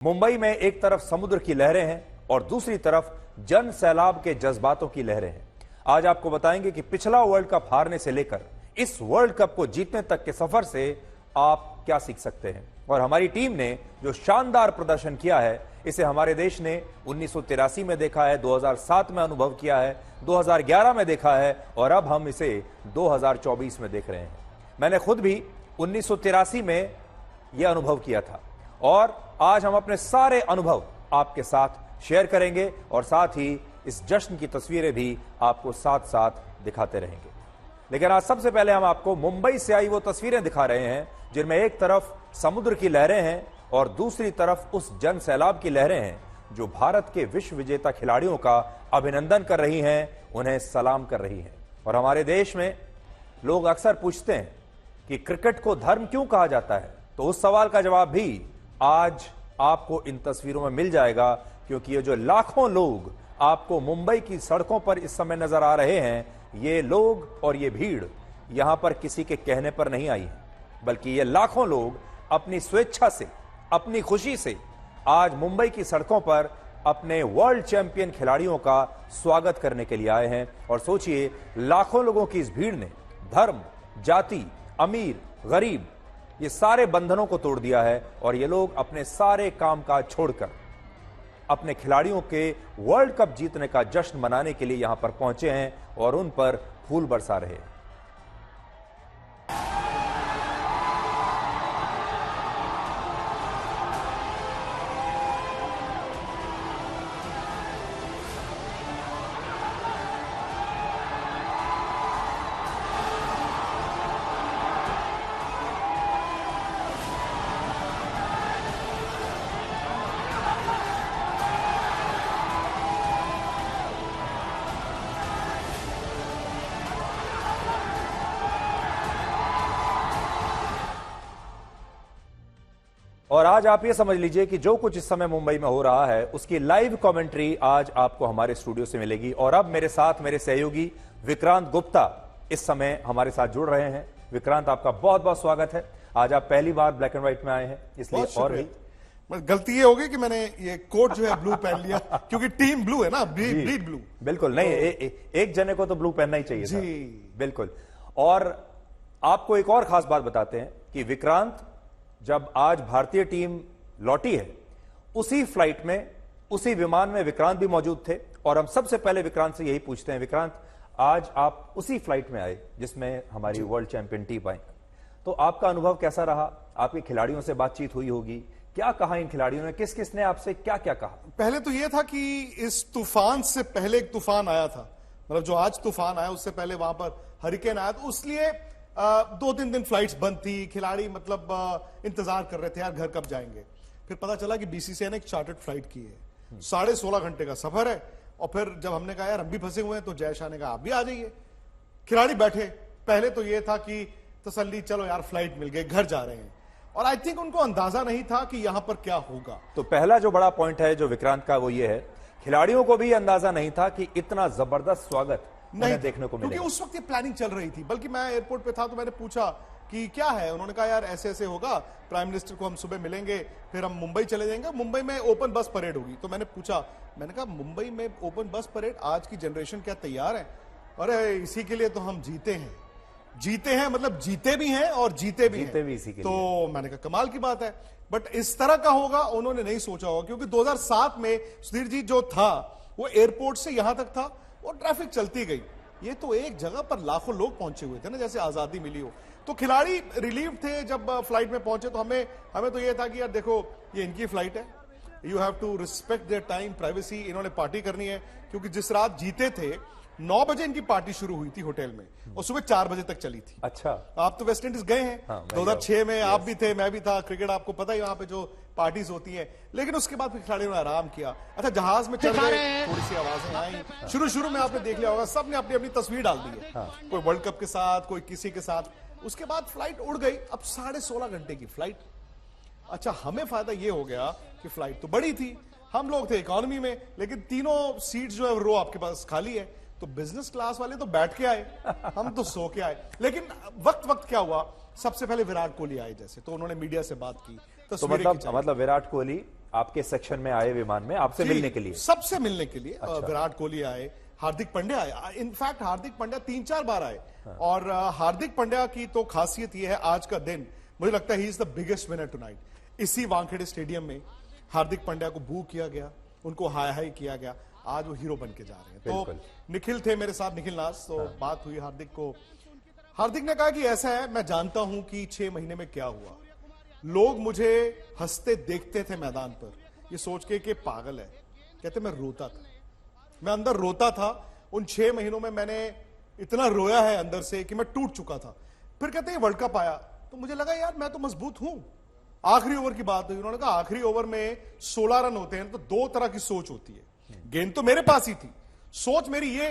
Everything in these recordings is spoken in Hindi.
मुंबई में एक तरफ समुद्र की लहरें हैं और दूसरी तरफ जन सैलाब के जज्बातों की लहरें हैं। आज आपको बताएंगे कि पिछला वर्ल्ड कप हारने से लेकर इस वर्ल्ड कप को जीतने तक के सफर से आप क्या सीख सकते हैं और हमारी टीम ने जो शानदार प्रदर्शन किया है इसे हमारे देश ने 1983 में देखा है, 2007 में अनुभव किया है, 2011 में देखा है और अब हम इसे 2024 में देख रहे हैं। मैंने खुद भी 1983 में यह अनुभव किया था और आज हम अपने सारे अनुभव आपके साथ शेयर करेंगे और साथ ही इस जश्न की तस्वीरें भी आपको साथ साथ दिखाते रहेंगे। लेकिन आज सबसे पहले हम आपको मुंबई से आई वो तस्वीरें दिखा रहे हैं जिनमें एक तरफ समुद्र की लहरें हैं और दूसरी तरफ उस जन सैलाब की लहरें हैं जो भारत के विश्व विजेता खिलाड़ियों का अभिनंदन कर रही हैं, उन्हें सलाम कर रही हैं। और हमारे देश में लोग अक्सर पूछते हैं कि क्रिकेट को धर्म क्यों कहा जाता है, तो उस सवाल का जवाब भी आज आपको इन तस्वीरों में मिल जाएगा, क्योंकि ये जो लाखों लोग आपको मुंबई की सड़कों पर इस समय नजर आ रहे हैं, ये लोग और ये भीड़ यहां पर किसी के कहने पर नहीं आई है, बल्कि ये लाखों लोग अपनी स्वेच्छा से, अपनी खुशी से आज मुंबई की सड़कों पर अपने वर्ल्ड चैंपियन खिलाड़ियों का स्वागत करने के लिए आए हैं। और सोचिए, लाखों लोगों की इस भीड़ ने धर्म, जाति, अमीर, गरीब, ये सारे बंधनों को तोड़ दिया है और ये लोग अपने सारे कामकाज छोड़कर अपने खिलाड़ियों के वर्ल्ड कप जीतने का जश्न मनाने के लिए यहां पर पहुंचे हैं और उन पर फूल बरसा रहे हैं। और आज आप ये समझ लीजिए कि जो कुछ इस समय मुंबई में हो रहा है उसकी लाइव कमेंट्री आज आपको हमारे स्टूडियो से मिलेगी। और अब मेरे साथ मेरे सहयोगी विक्रांत गुप्ता इस समय हमारे साथ जुड़ रहे हैं। विक्रांत, आपका बहुत बहुत स्वागत है। आज आप पहली बार ब्लैक एंड व्हाइट में आए हैं, इसलिए और भी गलती ये हो गई कि मैंने ये कोट जो है ब्लू पहन लिया क्योंकि टीम ब्लू है ना, ब्लीड ब्लू। बिल्कुल नहीं, एक जने को तो ब्लू पहनना ही चाहिए था। बिल्कुल। और आपको एक और खास बात बताते हैं कि विक्रांत, जब आज भारतीय टीम लौटी है उसी फ्लाइट में, उसी विमान में विक्रांत भी मौजूद थे। और हम सबसे पहले विक्रांत से यही पूछते हैं, विक्रांत, आज आप उसी फ्लाइट में आए जिसमें हमारी वर्ल्ड चैंपियन टीम आई, तो आपका अनुभव कैसा रहा? आपके खिलाड़ियों से बातचीत हुई होगी, क्या कहा इन खिलाड़ियों ने, किस किसने आपसे क्या क्या कहा? पहले तो यह था कि इस तूफान से पहले एक तूफान आया था, मतलब जो आज तूफान आया उससे पहले वहां पर हरिकेन आया, तो इसलिए 2-3 दिन फ्लाइट्स बंद थी। खिलाड़ी मतलब इंतजार कर रहे थे यार घर कब जाएंगे। फिर पता चला कि बीसीसीआई ने एक चार्टर्ड फ्लाइट की है, 16.5 घंटे का सफर है। और फिर जब हमने कहा यार हम भी फंसे हुए हैं, तो जय शाह ने कहा आप भी आ जाइए। खिलाड़ी बैठे। पहले तो यह था कि तसल्ली, चलो यार फ्लाइट मिल गई, घर जा रहे हैं। और आई थिंक उनको अंदाजा नहीं था कि यहां पर क्या होगा। तो पहला जो बड़ा पॉइंट है जो विक्रांत का, वो ये है, खिलाड़ियों को भी अंदाजा नहीं था कि इतना जबरदस्त स्वागत नहीं देखने को मिलेगा, क्योंकि उस वक्त ये प्लानिंग चल रही थी। बल्कि मैं एयरपोर्ट पे था तो मैंने पूछा कि क्या है, उन्होंने कहा यार ऐसे ऐसे होगा, प्राइम मिनिस्टर को हम सुबह मिलेंगे, फिर हम मुंबई चले जाएंगे, मुंबई में ओपन बस परेड होगी। तो मैंने पूछा, मैंने कहा मुंबई में ओपन बस परेड, आज की जनरेशन क्या तैयार है? अरे इसी के लिए तो हम जीते हैं मतलब जीते भी हैं और जीते भी इसी के तो लिए। मैंने कहा कमाल की बात है। बट इस तरह का होगा उन्होंने नहीं सोचा होगा, क्योंकि 2007 में सुधीर जी जो था वो एयरपोर्ट से यहां तक था और ट्रैफिक चलती गई। ये तो एक जगह पर लाखों लोग पहुंचे हुए थे ना, जैसे आजादी मिली हो। तो खिलाड़ी रिलीव थे जब फ्लाइट में पहुंचे। तो हमें तो ये था कि यार देखो ये इनकी फ्लाइट है, you have to respect their time, privacy. इन्होंने पार्टी करनी है, क्योंकि जिस रात जीते थे 9 बजे इनकी पार्टी शुरू हुई थी होटल में और सुबह 4 बजे तक चली थी। अच्छा, आप तो वेस्ट इंडीज गए हैं। हाँ, 2006 में आप भी थे, मैं भी था। क्रिकेट आपको पता ही, वहां पे जो पार्टीज होती हैं। लेकिन उसके बाद फिर खिलाड़ियों ने आराम किया। अच्छा, जहाज में चढ़ गए, थोड़ी सी आवाजें आई। शुरू में आपने देख लिया होगा, सबने अपनी अपनी तस्वीर डाल दी है। कोई वर्ल्ड कप के साथ, कोई किसी के साथ। उसके बाद फ्लाइट उड़ गई। अब 16.5 घंटे की फ्लाइट। अच्छा, हमें फायदा ये हो गया कि फ्लाइट तो बड़ी थी, हम लोग थे इकोनॉमी में, लेकिन तीनों सीट जो है रो आपके पास खाली है। तो बिजनेस क्लास वाले तो बैठ के आए, हम तो सो के आए। लेकिन वक्त क्या हुआ, सबसे पहले विराट कोहली आए जैसे, तो उन्होंने मीडिया से बात की, तो मतलब विराट कोहली आपके सेक्शन में आए विमान में आपसे जी, मिलने के लिए? सबसे मिलने के लिए। अच्छा। विराट कोहली आए, हार्दिक पांड्या आए, इनफैक्ट हार्दिक पांड्या 3-4 बार आए। और हार्दिक पांड्या की तो खासियत यह है, आज का दिन मुझे लगता है he is the biggest winner tonight. इसी वानखेड़े स्टेडियम में हार्दिक पांड्या को बू किया गया, उनको हाई हाई किया गया, आज वो हीरो बन के जा रहे हैं। तो निखिल थे मेरे साथ, निखिल नाथ, तो बात हुई हार्दिक को। हार्दिक ने कहा कि ऐसा है, मैं जानता हूं कि 6 महीने में क्या हुआ। लोग मुझे हंसते देखते थे मैदान पर, ये सोच के कि पागल है। कहते मैं रोता था, मैं अंदर रोता था। उन 6 महीनों में मैंने इतना रोया है अंदर से कि मैं टूट चुका था। फिर कहते हैं वर्ल्ड कप आया तो मुझे लगा यार मैं तो मजबूत हूं। आखिरी ओवर की बात हुई, उन्होंने कहा आखिरी ओवर में 16 रन होते हैं तो 2 तरह की सोच होती है। गेंद तो मेरे पास ही थी, सोच मेरी ये,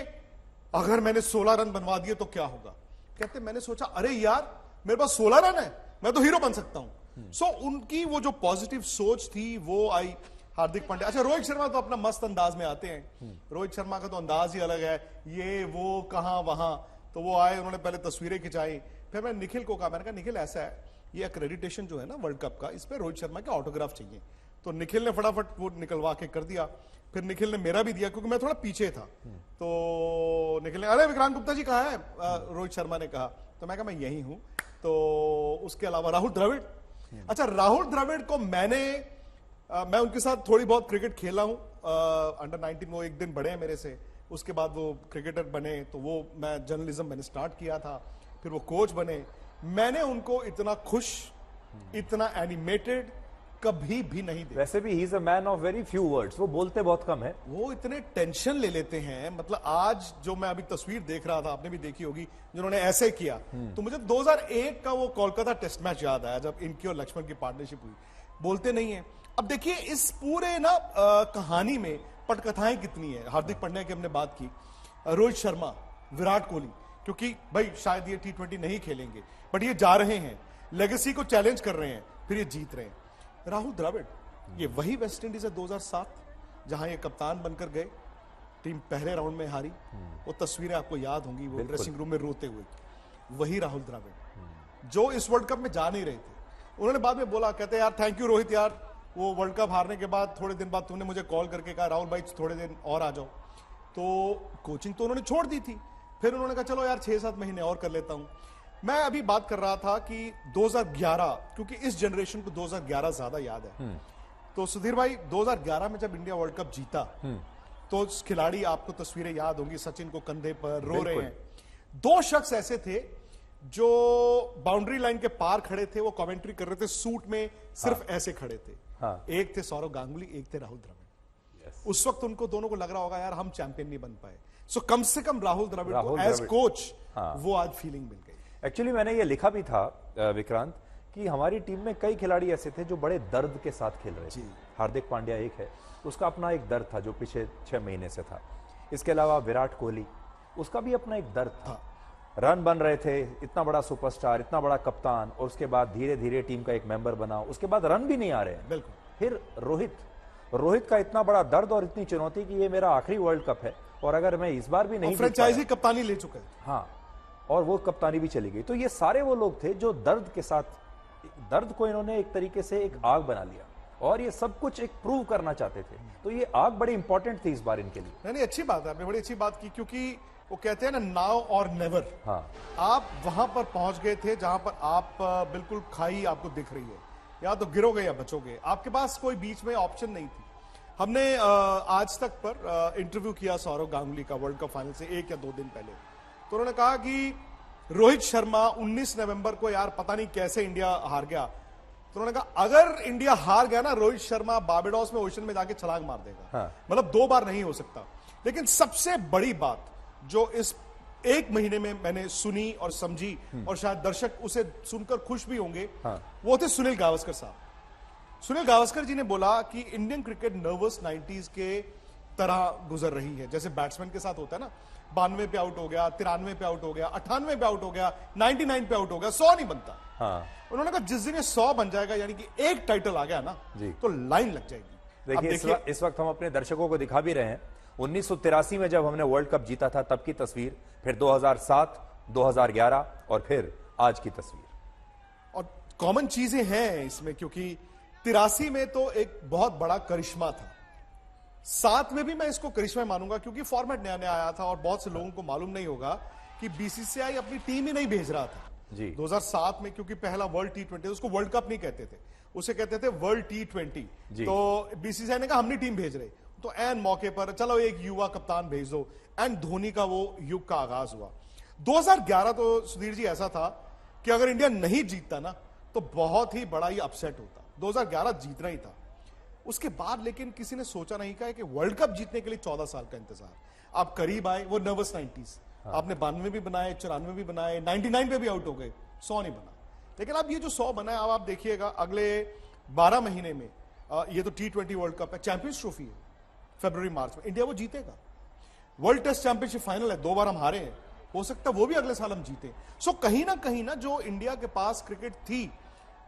अगर मैंने 16 रन बनवा दिए तो क्या होगा। कहते मैंने सोचा अरे यार मेरे पास 16 रन है, मैं तो हीरो बन सकता हूं। सो उनकी वो जो पॉजिटिव सोच थी वो आई हार्दिक पांड्या। अच्छा, रोहित शर्मा तो अपना मस्त अंदाज में आते हैं। रोहित शर्मा का तो अंदाज ही अलग है, ये वो कहां वहां। तो वो आए, उन्होंने पहले तस्वीरें खिंचाई। फिर मैं निखिल को कहा, मैंने कहा निखिल ऐसा है, ये एक्रेडिटेशन जो है ना वर्ल्ड कप का, इस पे रोहित शर्मा के ऑटोग्राफ चाहिए। तो निखिल ने फटाफट वो निकलवा के कर दिया। फिर निखिल ने मेरा भी दिया क्योंकि मैं थोड़ा पीछे था। तो निखिल ने, अरे विक्रांत गुप्ता जी कहाँ है? रोहित शर्मा ने कहा। तो मैं कहा मैं यही हूं। तो उसके अलावा राहुल द्रविड़। अच्छा, राहुल द्रविड़ को मैं उनके साथ थोड़ी बहुत क्रिकेट खेला हूं। अंडर 19 वो एक दिन बड़े हैं मेरे से, उसके बाद वो क्रिकेटर बने। तो वो मैं जर्नलिज्म मैंने स्टार्ट किया था, फिर वो कोच बने। मैंने उनको इतना खुश, इतना एनिमेटेड कभी भी नहीं देखा। वैसे भी he is a man of very few words, वो बोलते बहुत कम है। वो इतने टेंशन ले लेते हैं। मतलब आज जो मैं अभी तस्वीर देख रहा था, आपने भी देखी होगी, जिन्होंने ऐसे किया, तो मुझे 2001 का वो कोलकाता टेस्ट मैच याद आया जब इनकी और लक्ष्मण की पार्टनरशिप हुई। बोलते नहीं है। अब देखिए इस पूरे ना कहानी में पटकथाएं कितनी है। हार्दिक पांड्या की हमने बात की, रोहित शर्मा, विराट कोहली, क्योंकि भाई शायद ये T20 नहीं खेलेंगे बट ये जा रहे हैं, लेगेसी को चैलेंज कर रहे हैं, फिर ये जीत रहे हैं। राहुल द्रविड़, ये वही वेस्ट इंडीज है 2007 जहां ये कप्तान बनकर गए, टीम पहले राउंड में हारी। वो तस्वीरें आपको याद होंगी, वो ड्रेसिंग रूम में रोते हुए। वही राहुल द्रविड़ जो इस वर्ल्ड कप में जा नहीं रहे थे। उन्होंने बाद में बोला, कहते यार थैंक यू रोहित, यार वो वर्ल्ड कप हारने के बाद थोड़े दिन बाद तुमने मुझे कॉल करके कहा राहुल भाई थोड़े दिन और आ जाओ। तो कोचिंग तो उन्होंने छोड़ दी थी। फिर उन्होंने कहा चलो यार 6-7 महीने और कर लेता हूं। मैं अभी बात कर रहा था कि 2011, क्योंकि इस जनरेशन को 2011 ज्यादा याद है। तो सुधीर भाई 2011 में जब इंडिया वर्ल्ड कप जीता तो खिलाड़ी, आपको तस्वीरें याद होंगी, सचिन को कंधे पर रो रहे हैं। 2 शख्स ऐसे थे जो बाउंड्री लाइन के पार खड़े थे, वो कमेंट्री कर रहे थे, सूट में सिर्फ ऐसे खड़े थे। एक थे सौरव गांगुली, एक थे राहुल द्रविड़। उस वक्त उनको दोनों को लग रहा होगा यार हम चैंपियन नहीं बन पाए। सो कम से कम राहुल द्रविड़ को एज कोच वो आज फीलिंग मिल गई। एक्चुअली मैंने ये लिखा भी था विक्रांत कि हमारी टीम में कई खिलाड़ी ऐसे थे जो बड़े दर्द के साथ खेल रहे थे। हार्दिक पांड्या एक है, उसका अपना एक दर्द था जो पिछले 6 महीने से था। इसके अलावा विराट कोहली, उसका भी अपना एक दर्द था। रन बन रहे थे, इतना बड़ा सुपरस्टार, इतना बड़ा कप्तान, और उसके बाद धीरे धीरे टीम का एक मेंबर बना, उसके बाद रन भी नहीं आ रहे हैं। बिल्कुल। फिर रोहित का इतना बड़ा दर्द और इतनी चुनौती कि ये मेरा आखिरी वर्ल्ड कप है और अगर मैं इस बार भी नहीं, फ्रेंचाइजी कप्तानी ले चुके हैं। हाँ, और वो कप्तानी भी चली गई। तो ये सारे वो लोग थे जो दर्द के साथ, दर्द को इन्होंने एक तरीके से एक आग बना लिया और ये सब कुछ एक प्रूव करना चाहते थे। तो ये आग बड़ी इंपॉर्टेंट थी इस बार इनके लिए। नहीं, अच्छी बात है, आपने बड़ी अच्छी बात की, क्योंकि वो कहते हैं ना नाउ और नेवर। हाँ, आप वहां पर पहुंच गए थे जहां पर आप बिल्कुल खाई आपको दिख रही है, या तो गिरोगे या बचोगे, आपके पास कोई बीच में ऑप्शन नहीं थी। हमने आज तक पर इंटरव्यू किया सौरव गांगुली का वर्ल्ड कप फाइनल से 1 या 2 दिन पहले। तो उन्होंने कहा कि रोहित शर्मा 19 नवंबर को यार पता नहीं कैसे इंडिया हार गया। तो उन्होंने कहा अगर इंडिया हार गया ना, रोहित शर्मा बारबेडोस में ओशन में जाके छलांग मार देगा। हाँ। मतलब 2 बार नहीं हो सकता। लेकिन सबसे बड़ी बात जो इस 1 महीने में मैंने सुनी और समझी, और शायद दर्शक उसे सुनकर खुश भी होंगे, वो थे सुनील गावस्कर साहब। सुनील गावस्कर जी ने बोला कि इंडियन क्रिकेट नर्वस 90s के तरह गुजर रही है, जैसे बैट्समैन के साथ होता है ना, 92 पे आउट हो गया, 93 पे आउट हो गया, 98 पे आउट हो गया, 99 पे आउट हो गया, 100 नहीं बनता। हाँ। उन्होंने कहा जिस दिन ये 100 बन जाएगा, यानी कि एक टाइटल आ गया ना तो लाइन लग जाएगी। देखिए इस वक्त हम अपने दर्शकों को दिखा भी रहे हैं 1983 में जब हमने वर्ल्ड कप जीता था तब की तस्वीर, फिर 2007, 2011 और फिर आज की तस्वीर। और कॉमन चीजें हैं इसमें, क्योंकि 83 में तो एक बहुत बड़ा करिश्मा था। 7 में भी मैं इसको करिश्मा मानूंगा क्योंकि फॉर्मेट नया नया आया था और बहुत से लोगों को मालूम नहीं होगा कि बीसीसीआई अपनी टीम ही नहीं भेज रहा था जी। 2007 में, क्योंकि पहला वर्ल्ड T20, उसको वर्ल्ड कप नहीं कहते थे, उसे कहते थे वर्ल्ड T20। तो बीसीसीआई ने कहा हम नहीं टीम भेज रहे, तो एन मौके पर चलो एक युवा कप्तान भेज दो, एंड धोनी का वो युग का आगाज हुआ। 2011 तो सुधीर जी ऐसा था कि अगर इंडिया नहीं जीतता ना तो बहुत ही बड़ा ही अपसेट होता। 2011 जीतना ही था। उसके बाद लेकिन किसी ने सोचा नहीं का कि वर्ल्ड कप जीतने के लिए 14 साल का इंतजार। आप करीब आए, वो नर्वस 90s, आपने 92 भी बनाए, 94 भी बनाए, 99 पे भी आउट हो गए, 100 नहीं बना। लेकिन अब ये जो 100 बना है, अब आप देखिएगा अगले 12 महीने में ये तो T20 वर्ल्ड कप है, चैंपियंस ट्रॉफी है फरवरी मार्च में, इंडिया वो जीतेगा। वर्ल्ड टेस्ट चैंपियनशिप फाइनल है, 2 बार हम हारे हैं, हो सकता है वो भी अगले साल हम जीते। सो कहीं ना जो इंडिया के पास क्रिकेट थी,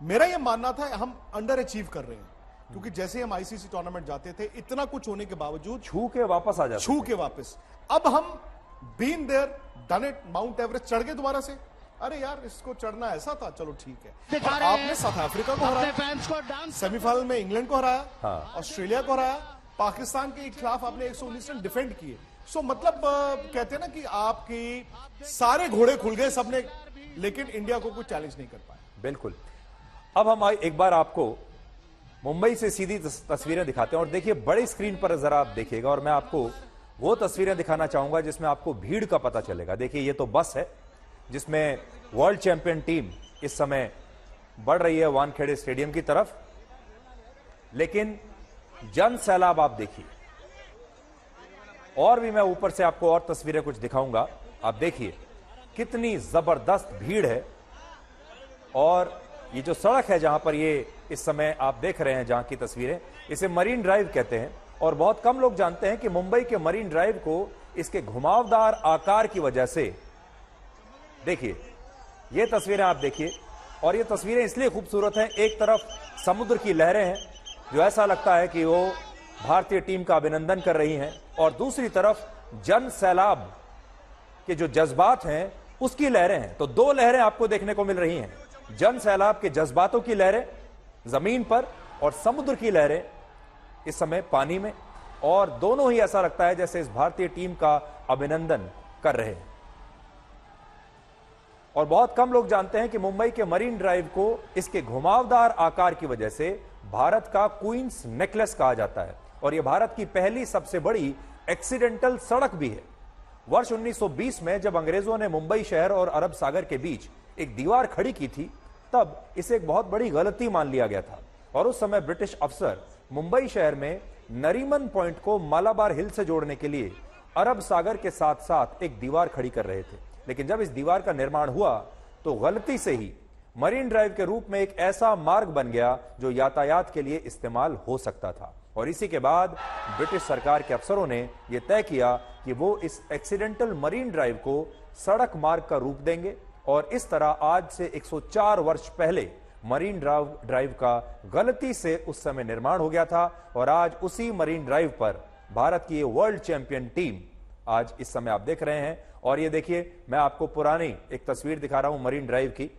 मेरा ये मानना था हम अंडर अचीव कर रहे हैं, क्योंकि जैसे हम आईसीसी टूर्नामेंट जाते थे, इतना कुछ होने के बावजूद छू के वापस आ जाते, छू के वापस। अब हम been there done it, Mount Everest चढ़ गए दोबारा से, अरे यार इसको चढ़ना ऐसा था, चलो ठीक है। और आपने साउथ अफ्रीका को हराया, सेमीफाइनल में इंग्लैंड को हराया, ऑस्ट्रेलिया को हराया, पाकिस्तान के खिलाफ आपने 119 रन डिफेंड किए। सो मतलब कहते हैं ना कि आपकी सारे घोड़े खुल गए सबने, लेकिन इंडिया को कोई चैलेंज नहीं कर पाया। बिल्कुल। अब हम एक बार आपको मुंबई से सीधी तस्वीरें दिखाते हैं, और देखिए बड़ी स्क्रीन पर जरा आप देखिएगा, और मैं आपको वो तस्वीरें दिखाना चाहूंगा जिसमें आपको भीड़ का पता चलेगा। देखिए ये तो बस है जिसमें वर्ल्ड चैंपियन टीम इस समय बढ़ रही है वानखेड़े स्टेडियम की तरफ, लेकिन जन सैलाब आप देखिए। और भी मैं ऊपर से आपको और तस्वीरें कुछ दिखाऊंगा, आप देखिए कितनी जबरदस्त भीड़ है। और ये जो सड़क है जहां पर ये इस समय आप देख रहे हैं, जहां की तस्वीरें, इसे मरीन ड्राइव कहते हैं, और बहुत कम लोग जानते हैं कि मुंबई के मरीन ड्राइव को इसके घुमावदार आकार की वजह से, देखिए ये तस्वीरें आप देखिए, और ये तस्वीरें इसलिए खूबसूरत हैं, एक तरफ समुद्र की लहरें हैं जो ऐसा लगता है कि वो भारतीय टीम का अभिनंदन कर रही हैं, और दूसरी तरफ जन सैलाब के जो जज्बात हैं उसकी लहरें हैं। तो 2 लहरें आपको देखने को मिल रही हैं, जन सैलाब के जज्बातों की लहरें जमीन पर और समुद्र की लहरें इस समय पानी में, और दोनों ही ऐसा लगता है जैसे इस भारतीय टीम का अभिनंदन कर रहे हैं। और बहुत कम लोग जानते हैं कि मुंबई के मरीन ड्राइव को इसके घुमावदार आकार की वजह से भारत का क्वींस नेकलेस कहा जाता है, और यह भारत की पहली सबसे बड़ी एक्सीडेंटल सड़क भी है। वर्ष 1920 में जब अंग्रेजों ने मुंबई शहर और अरब सागर के बीच एक दीवार खड़ी की थी, तब इसे एक बहुत बड़ी गलती मान लिया गया था, और उस समय ब्रिटिश अफसर मुंबई शहर में नरीमन पॉइंट को मालाबार हिल से जोड़ने के लिए अरब सागर के साथ साथ एक दीवार खड़ी कर रहे थे। लेकिन जब इस दीवार का निर्माण हुआ तो गलती से ही मरीन ड्राइव के रूप में एक ऐसा मार्ग बन गया जो यातायात के लिए इस्तेमाल हो सकता था, और इसी के बाद ब्रिटिश सरकार के अफसरों ने यह तय किया कि वो इस एक्सीडेंटल मरीन ड्राइव को सड़क मार्ग का रूप देंगे, और इस तरह आज से 104 वर्ष पहले मरीन ड्राइव का गलती से उस समय निर्माण हो गया था, और आज उसी मरीन ड्राइव पर भारत की ये वर्ल्ड चैंपियन टीम आज इस समय आप देख रहे हैं। और ये देखिए, मैं आपको पुरानी एक तस्वीर दिखा रहा हूं मरीन ड्राइव की।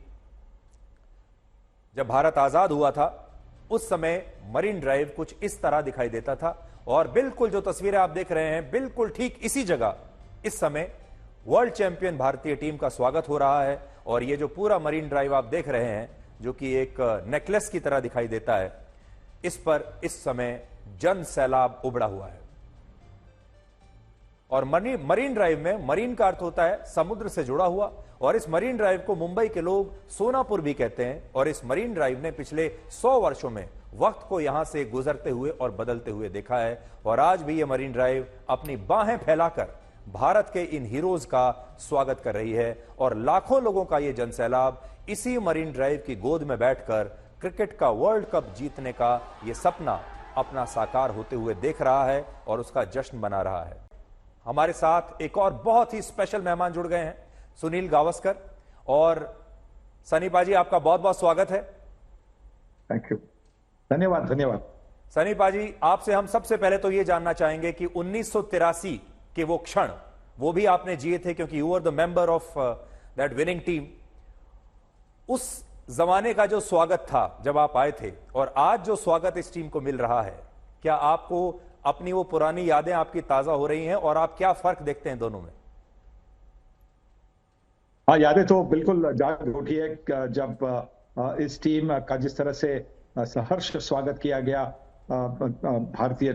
जब भारत आजाद हुआ था उस समय मरीन ड्राइव कुछ इस तरह दिखाई देता था, और बिल्कुल जो तस्वीरें आप देख रहे हैं, बिल्कुल ठीक इसी जगह इस समय वर्ल्ड चैंपियन भारतीय टीम का स्वागत हो रहा है। और ये जो पूरा मरीन ड्राइव आप देख रहे हैं, जो कि एक नेकलेस की तरह दिखाई देता है, इस पर इस समय जन सैलाब उबड़ा हुआ है। और मरीन ड्राइव में, मरीन का अर्थ होता है समुद्र से जुड़ा हुआ, और इस मरीन ड्राइव को मुंबई के लोग सोनापुर भी कहते हैं। और इस मरीन ड्राइव ने पिछले 100 वर्षों में वक्त को यहां से गुजरते हुए और बदलते हुए देखा है, और आज भी यह मरीन ड्राइव अपनी बाहें फैलाकर भारत के इन हीरोज का स्वागत कर रही है। और लाखों लोगों का यह जनसैलाब इसी मरीन ड्राइव की गोद में बैठकर क्रिकेट का वर्ल्ड कप जीतने का यह सपना अपना साकार होते हुए देख रहा है और उसका जश्न मना रहा है। हमारे साथ एक और बहुत ही स्पेशल मेहमान जुड़ गए हैं, सुनील गावस्कर। और सनी पाजी, आपका बहुत बहुत स्वागत है। थैंक यू, धन्यवाद धन्यवाद। सनी पाजी, आपसे हम सबसे पहले तो यह जानना चाहेंगे कि 1983 के वो क्षण, वो भी आपने जिए थे क्योंकि you are the member of that winning team. उस जमाने का जो स्वागत था जब आप आए थे और आज जो स्वागत इस टीम को मिल रहा है, क्या आपको अपनी वो पुरानी यादें आपकी ताजा हो रही हैं और आप क्या फर्क देखते हैं दोनों में? हाँ, यादें तो बिल्कुल जाग उठी है जब इस टीम का जिस तरह से सहर्ष स्वागत किया गया भारतीय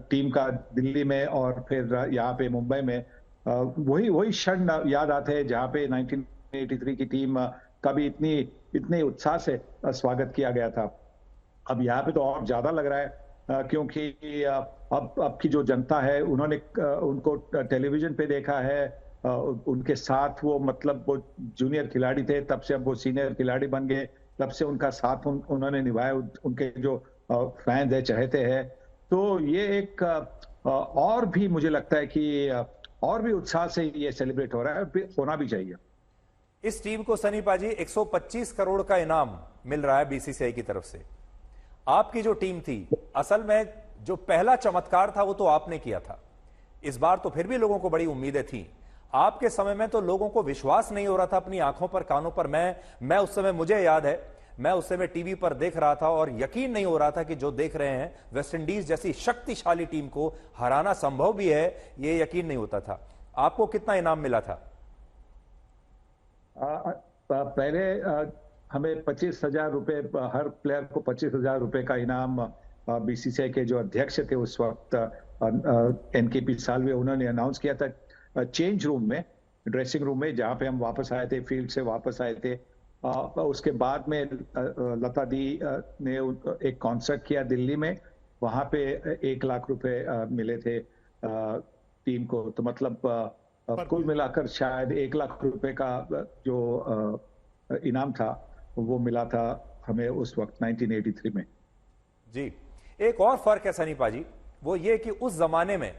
टीम का दिल्ली में और फिर यहाँ पे मुंबई में, वही वही क्षण याद आते हैं जहाँ पे 1983 की टीम का भी इतने उत्साह से स्वागत किया गया था। अब यहाँ पे तो और ज्यादा लग रहा है क्योंकि अब की जो जनता है उन्होंने उनको टेलीविजन पे देखा है, उनके साथ वो मतलब वो जूनियर खिलाड़ी थे, तब से अब वो सीनियर खिलाड़ी बन गए, तब से उनका साथ उन्होंने निभाया, उनके जो फैंस है चाहते हैं। तो ये एक और भी मुझे लगता है कि और भी उत्साह से ये सेलिब्रेट हो रहा है, होना भी चाहिए। इस टीम को सनी पाजी 125 करोड़ का इनाम मिल रहा है बीसीसीआई की तरफ से। आपकी जो टीम थी, असल में जो पहला चमत्कार था वो तो आपने किया था। इस बार तो फिर भी लोगों को बड़ी उम्मीदें थी। आपके समय में तो लोगों को विश्वास नहीं हो रहा था अपनी आंखों पर, कानों पर। मैं उस समय, मुझे याद है, मैं उस समय टीवी पर देख रहा था और यकीन नहीं हो रहा था कि जो देख रहे हैं, वेस्ट इंडीज जैसी शक्तिशाली टीम को हराना संभव भी है, ये यकीन नहीं होता था। आपको कितना इनाम मिला था? पहले हमें 25,000 रुपए, हर प्लेयर को 25,000 रुपए का इनाम बीसीसीआई के जो अध्यक्ष थे उस वक्त एनकेपी साल्वे, उन्होंने अनाउंस किया था चेंज रूम में, ड्रेसिंग रूम में, जहां पे हम वापस आए थे, फील्ड से वापस आए थे। उसके बाद में लता दी ने एक कॉन्सर्ट किया दिल्ली में, वहां पे 1 लाख रुपए मिले थे टीम को। तो मतलब कुल मिलाकर शायद 1 लाख रुपए का जो इनाम था वो मिला था हमें उस वक्त 1983 में। जी, एक और फर्क है सनी पाजी, वो ये कि उस जमाने में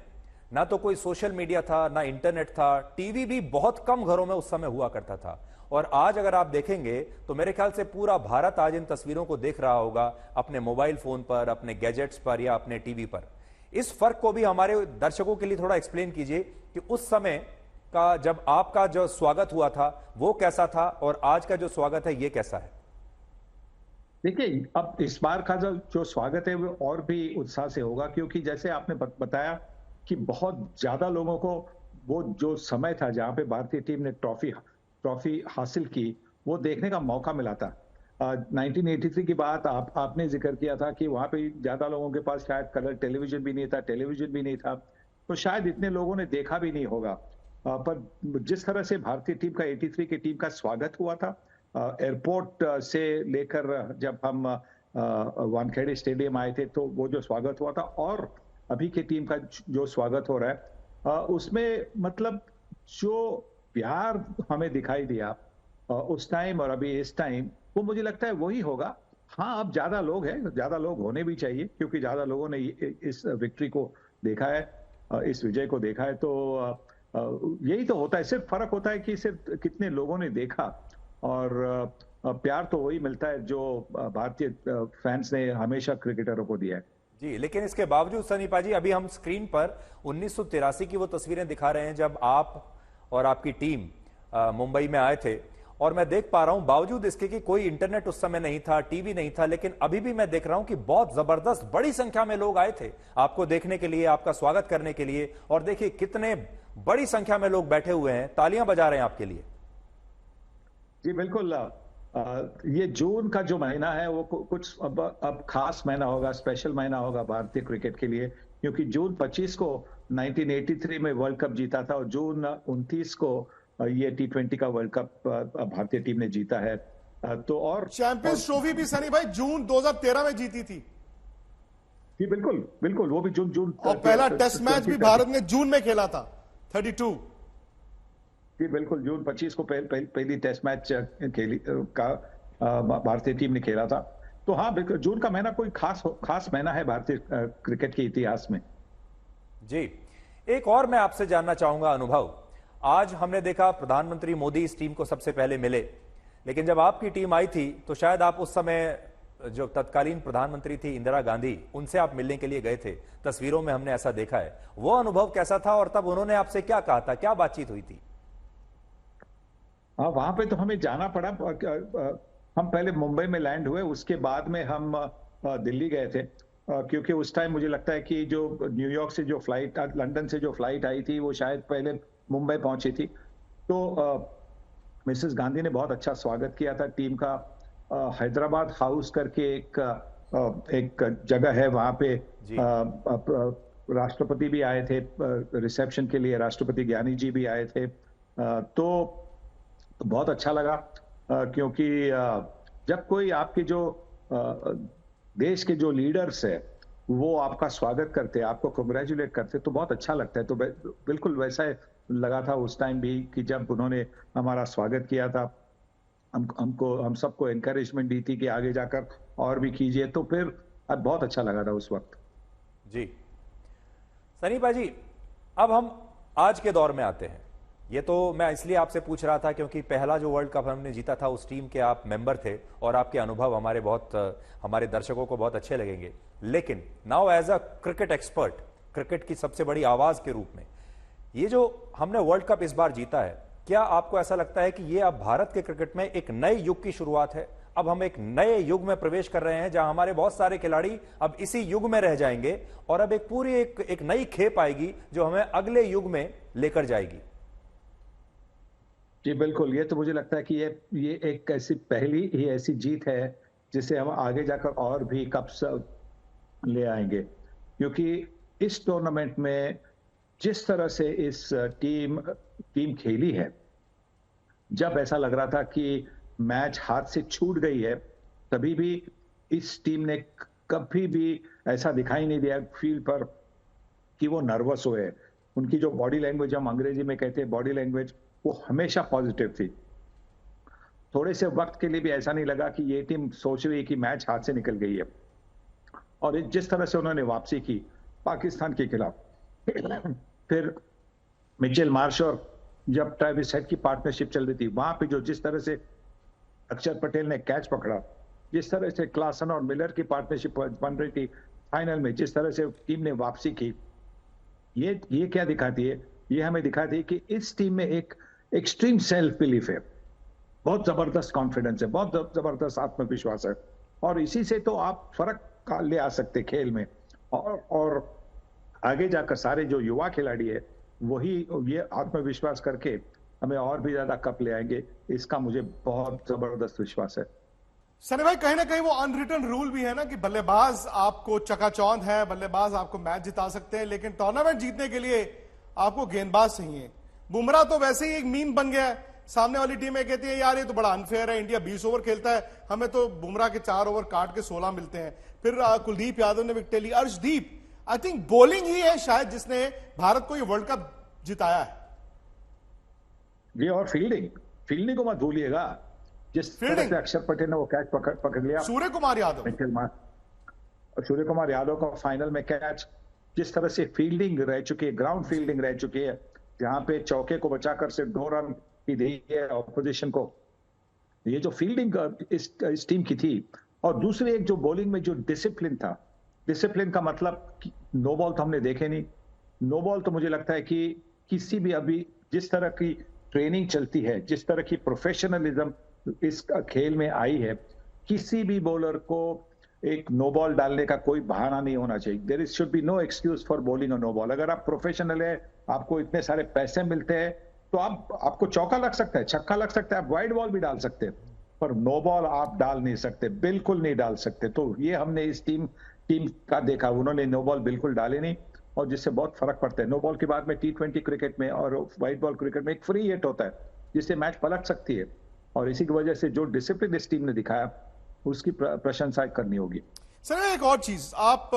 ना तो कोई सोशल मीडिया था, ना इंटरनेट था, टीवी भी बहुत कम घरों में उस समय हुआ करता था। और आज अगर आप देखेंगे तो मेरे ख्याल से पूरा भारत आज इन तस्वीरों को देख रहा होगा अपने मोबाइल फोन पर, अपने गैजेट्स पर या अपने टीवी पर। इस फर्क को भी हमारे दर्शकों के लिए थोड़ा एक्सप्लेन कीजिए कि उस समय का जब आपका जो स्वागत हुआ था वो कैसा था और आज का जो स्वागत है ये कैसा है? देखिए, अब इस बार का जो स्वागत है वो और भी उत्साह से होगा, क्योंकि जैसे आपने बताया कि बहुत ज्यादा लोगों को वो जो समय था जहां पे भारतीय टीम ने ट्रॉफी हासिल की, वो देखने का मौका मिला था। 1983 की बात आपने जिक्र किया था कि वहां पे ज्यादा लोगों के पास शायद कलर टेलीविजन भी नहीं था, टेलीविजन भी नहीं था, तो शायद इतने लोगों ने देखा भी नहीं होगा। पर जिस तरह से भारतीय टीम का 83 की टीम का स्वागत हुआ था, एयरपोर्ट से लेकर जब हम वानखेड़े स्टेडियम आए थे, तो वो जो स्वागत हुआ था और अभी की टीम का जो स्वागत हो रहा है, उसमें मतलब जो प्यार हमें दिखाई दिया उस टाइम और अभी इस टाइम, वो मुझे लगता है वही होगा। हाँ, अब ज्यादा लोग हैं, ज्यादा लोग होने भी चाहिए, क्योंकि ज्यादा लोगों ने इस विक्ट्री को देखा है, इस विजय को देखा है। तो यही तो होता है, सिर्फ फर्क होता है कि सिर्फ कितने लोगों ने देखा, और प्यार तो वही मिलता है जो भारतीय फैंस ने हमेशा क्रिकेटरों को दिया है। जी, लेकिन इसके बावजूद सनी पाजी, अभी हम स्क्रीन पर 1983 की वो तस्वीरें दिखा रहे हैं जब आप और आपकी टीम मुंबई में आए थे, और मैं देख पा रहा हूं बावजूद इसके कि कोई इंटरनेट उस समय नहीं था, टीवी नहीं था, लेकिन अभी भी मैं देख रहा हूं कि बहुत जबरदस्त बड़ी संख्या में लोग आए थे आपको देखने के लिए, आपका स्वागत करने के लिए। और देखिए कितने बड़ी संख्या में लोग बैठे हुए हैं, तालियां बजा रहे हैं आपके लिए। जी बिल्कुल, ये जून का जो महीना है वो कुछ अब खास महीना होगा, स्पेशल महीना होगा भारतीय क्रिकेट के लिए, क्योंकि जून 25 को 1983 में वर्ल्ड कप जीता था और जून 29 को ये T20 का वर्ल्ड कप भारतीय टीम ने जीता है। तो और चैंपियंस ट्रॉफी भी सनी भाई जून 2013 में जीती थी। जी बिल्कुल बिल्कुल, वो भी जून और पहला टेस्ट मैच भी भारत ने जून में खेला था, 32। जी बिल्कुल, जून 25 को पहली टेस्ट मैच खेली का भारतीय टीम ने खेला था। तो हाँ बिल्कुल, जून का महीना कोई खास महीना है भारतीय क्रिकेट के इतिहास में। जी, एक और मैं आपसे जानना चाहूंगा अनुभव। आज हमने देखा प्रधानमंत्री मोदी इस टीम को सबसे पहले मिले, लेकिन जब आपकी टीम आई थी तो शायद आप उस समय जो तत्कालीन प्रधानमंत्री थी इंदिरा गांधी, उनसे आप मिलने के लिए गए थे। तस्वीरों में हमने ऐसा देखा है। वो अनुभव कैसा था और तब उन्होंने आपसे क्या कहा था, क्या बातचीत हुई थी? हाँ, वहां पे तो हमें जाना पड़ा, हम पहले मुंबई में लैंड हुए, उसके बाद में हम दिल्ली गए थे, क्योंकि उस टाइम मुझे लगता है कि जो न्यूयॉर्क से जो फ्लाइट, लंदन से जो फ्लाइट आई थी वो शायद पहले मुंबई पहुंची थी। तो मिसेस गांधी ने बहुत अच्छा स्वागत किया था टीम का। हैदराबाद हाउस करके एक जगह है, वहां पे राष्ट्रपति भी आए थे रिसेप्शन के लिए, राष्ट्रपति ज्ञानी जी भी आए थे। तो बहुत अच्छा लगा, क्योंकि जब कोई आपके जो देश के जो लीडर्स है वो आपका स्वागत करते, आपको कांग्रेचुलेट करते, तो बहुत अच्छा लगता है। तो बिल्कुल वैसा लगा था उस टाइम भी कि जब उन्होंने हमारा स्वागत किया था, हम सबको एनकरेजमेंट दी थी कि आगे जाकर और भी कीजिए, तो फिर बहुत अच्छा लगा था उस वक्त। जी सनी भाजी, अब हम आज के दौर में आते हैं। ये तो मैं इसलिए आपसे पूछ रहा था क्योंकि पहला जो वर्ल्ड कप हमने जीता था उस टीम के आप मेंबर थे और आपके अनुभव हमारे दर्शकों को बहुत अच्छे लगेंगे। लेकिन now as a cricket expert, cricket की सबसे बड़ी आवाज के रूप में, ये जो हमने वर्ल्ड कप इस बार जीता है, क्या आपको ऐसा लगता है कि ये अब भारत के क्रिकेट में एक नए युग की शुरुआत है? अब हम एक नए युग में प्रवेश कर रहे हैं जहां हमारे बहुत सारे खिलाड़ी अब इसी युग में रह जाएंगे और अब एक पूरी एक नई खेप आएगी जो हमें अगले युग में लेकर जाएगी। जी बिल्कुल, ये तो मुझे लगता है कि ये एक ऐसी पहली ही ऐसी जीत है जिसे हम आगे जाकर और भी कप्स ले आएंगे, क्योंकि इस टूर्नामेंट में जिस तरह से इस टीम खेली है, जब ऐसा लग रहा था कि मैच हाथ से छूट गई है, तभी भी इस टीम ने कभी भी ऐसा दिखाई नहीं दिया फील्ड पर कि वो नर्वस हुए। उनकी जो बॉडी लैंग्वेज, हम अंग्रेजी में कहते हैं बॉडी लैंग्वेज, वो हमेशा पॉजिटिव थी। थोड़े से वक्त के लिए भी ऐसा नहीं लगा कि ये टीम सोच रही है कि मैच हाथ से निकल गई है। और जिस तरह से उन्होंने वापसी की पाकिस्तान के खिलाफ, फिर मिचेल मार्श और जब ट्रेविस हेड की पार्टनरशिप चल रही थी, वहां पे जो जिस तरह से अक्षर पटेल ने कैच पकड़ा, जिस तरह से क्लासन और मिलर की पार्टनरशिप बन रही थी, फाइनल में जिस तरह से टीम ने वापसी की, ये क्या दिखाती है? ये हमें दिखाती है कि इस टीम में एक एक्सट्रीम सेल्फ बिलीफ है, बहुत जबरदस्त कॉन्फिडेंस है, बहुत जबरदस्त आत्मविश्वास है, और इसी से तो आप फर्क ले आ सकते खेल में। और आगे जाकर सारे जो युवा खिलाड़ी है वही ये आत्मविश्वास करके हमें और भी ज्यादा कप ले आएंगे, इसका मुझे बहुत जबरदस्त विश्वास है। सनी भाई, कहीं ना कहीं वो अनरिटन रूल भी है ना कि बल्लेबाज आपको चकाचौंध है, बल्लेबाज आपको मैच जिता सकते हैं, लेकिन टूर्नामेंट जीतने के लिए आपको गेंदबाज चाहिए। बुमराह तो वैसे ही एक मीम बन गया है, सामने वाली टीमें कहती है यार ये तो बड़ा अनफेयर है, इंडिया 20 ओवर खेलता है, हमें तो बुमराह के 4 ओवर काट के 16 मिलते हैं। फिर कुलदीप यादव ने विकेट ली। अर्शदीप, आई थिंक बॉलिंग ही है शायद जिसने भारत को ये वर्ल्ड कप जिताया है। ये और फील्डिंग को मत भूलिएगा, जिस तरह से अक्षर पटेल ने वो कैच पकड़ लिया, सूर्य कुमार यादव का फाइनल में कैच, जिस तरह से फील्डिंग रह चुकी है, ग्राउंड फील्डिंग रह चुकी है, जहां पे चौके को बचाकर सिर्फ 2 रन ही दी है ऑपोजिशन को, ये जो फील्डिंग इस टीम की थी। और दूसरी एक जो बॉलिंग में जो डिसिप्लिन था, डिसिप्लिन का मतलब नो बॉल तो हमने देखे नहीं। नो बॉल तो मुझे लगता है कि किसी भी, अभी जिस तरह की ट्रेनिंग चलती है, जिस तरह की प्रोफेशनलिज्म इस खेल में आई है, किसी भी बॉलर को एक नो बॉल डालने का कोई बहाना नहीं होना चाहिए। There should be no excuse for bowling a no ball. अगर आप प्रोफेशनल है, आपको इतने सारे पैसे मिलते हैं, तो आपको चौका लग सकता है, छक्का लग सकता है, आप वाइड बॉल भी डाल सकते हैं, पर नो बॉल आप डाल नहीं सकते, बिल्कुल नहीं डाल सकते। तो ये हमने इस टीम का देखा, उन्होंने नो बॉल बिल्कुल डाले नहीं, और जिससे बहुत फर्क पड़ता है। नो बॉल के बाद में T20 क्रिकेट में और व्हाइट बॉल क्रिकेट में एक फ्री हिट होता है जिससे मैच पलट सकती है, और इसी की वजह से जो डिसिप्लिन इस टीम ने दिखाया उसकी प्रशंसा करनी होगी। सर एक और चीज, आप